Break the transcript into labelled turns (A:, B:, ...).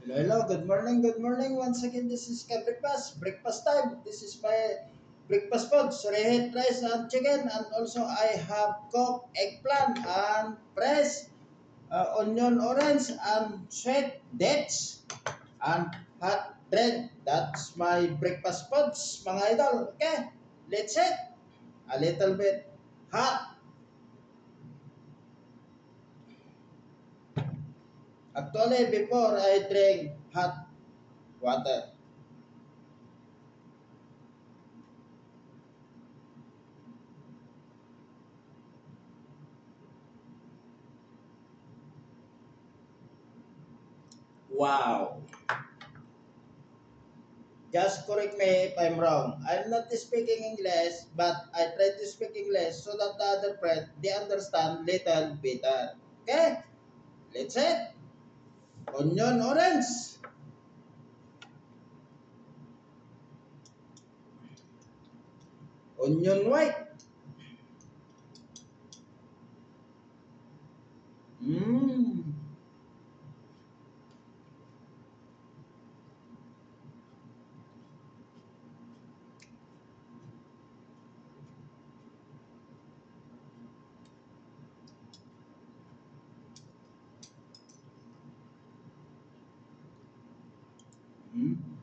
A: Hello, hello. Good morning. Once again, this is breakfast time. This is my breakfast food. Sorry, rice and chicken, and also I have cooked eggplant and fresh onion, orange, and sweet dates and hot bread. That's my breakfast foods, mga idol. Okay, let's eat a little bit hot. Actually, before I drink hot water. Wow. Just correct me if I'm wrong. I'm not speaking English, but I try to speak English so that the other friend they understand little better. Okay? Let's it. Onion orange. Onion white. Mmm. Mm.